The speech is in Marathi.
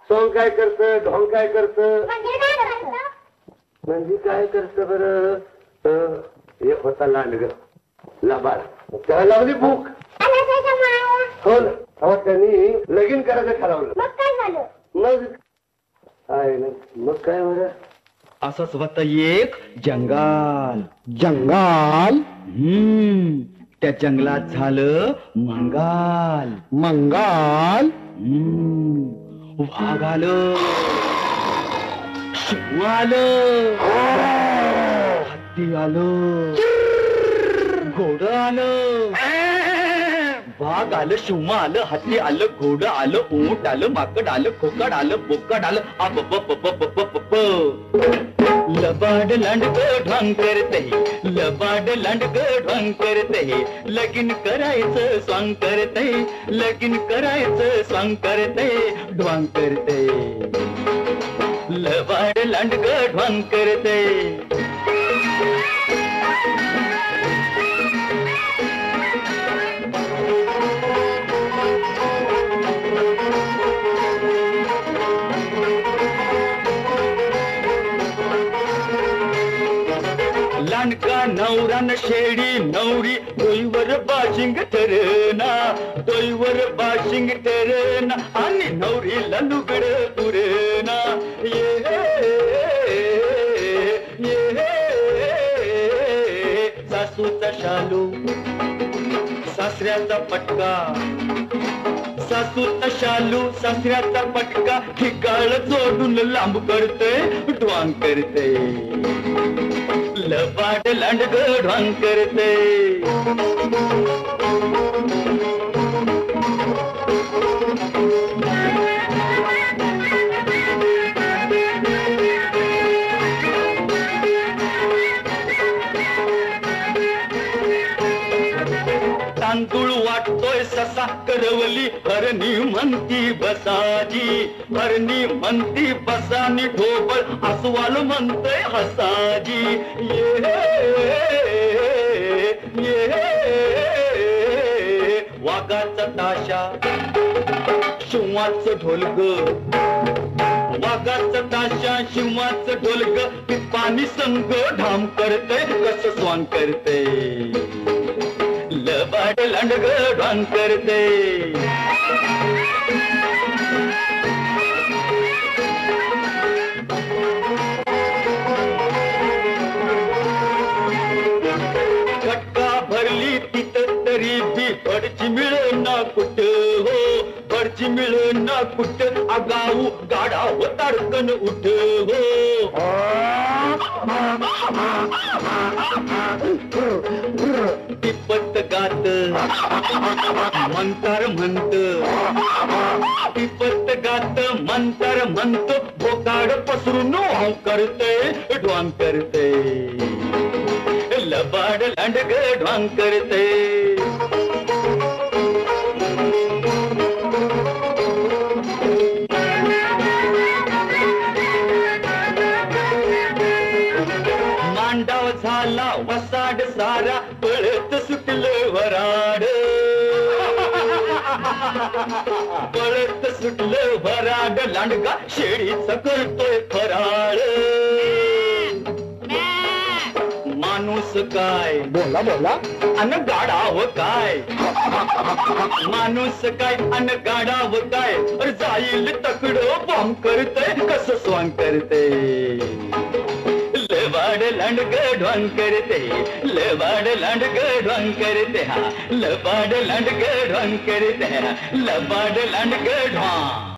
सोंग काय करत ढोंग काय करत म्हणजे काय करत बरं एक होता लांडग लबाड त्याला लावली भूक हो ना तेव्हा त्यांनी लगीन करायचं ठरवलं मग काय झालं मग काय ना मग काय बरं असंच होत एक जंगल जंगाल त्या जंगलात झालं मंगाल मंगाल वाघ आलं शिव आलं हत्ती आलं घोडं आलं वाघ आलं शिव आलं हत्ती आलं घोडं आलं ऊंट आलं माकड आलं खोकड आलं बोकड आलं लबाड लांडग ढोंग करते लबाड लांडग ढोंग करते लगीन करायचं स्वांग करते लगीन करायचं स्वांग करते ढोंग करते लबाड लांडग ढोंग करते लांडका नवरा न शेडी नवरी दोईवर बाशिंग ठरना दोईवर बाशिंग ठरना आणि नवरीला लुगड पुरेना सासूचा शालू सासऱ्याचा पटका सासूचा शालू सासऱ्याचा पटका ठिकाळ जोडून लांब करते ढोंग करते लबाड लांडग ढोंग करते तांदूळ वाटतोय ससा करवली हरणी म्हणती बसाजी हरणी म्हणती बसानी ढोबळ अस्वाल म्हणतोय हसाजी वाघाचा ताशा शिवाचं ढोलग वाघाचा ताशा शिवाचं ढोलग पाणी संग ढाम करते कस स्वांग करते लबाड लांडग ढोंग करते खटका भरली तिथं तरी बी बडची मिळना कुठ हो बडची मिळना कुठ आगाऊ गाडा ताडकन उठ हो टिपत गात मंतर म्हणत टिपत गात मंतर म्हणत बोकाड पसरून करते ढोंग करते लबाड लांडग ढोंग करते मांडाव झाला वसाड सारा पळत सुटलं वराड पळत सुटलं वराड लांडगा शेळीचा करतोय फराळ माणूस काय बोला बोला अन गाडाव काय माणूस काय अन गाडाव काय जाईल तकडं बॉम्ब करतय कस स्वांग करते लबाड लांडग ढोंग करते लबाड लांडग ढोंग करते हा लबाड लांडग ढोंग करते लबाड लांडग ढोंग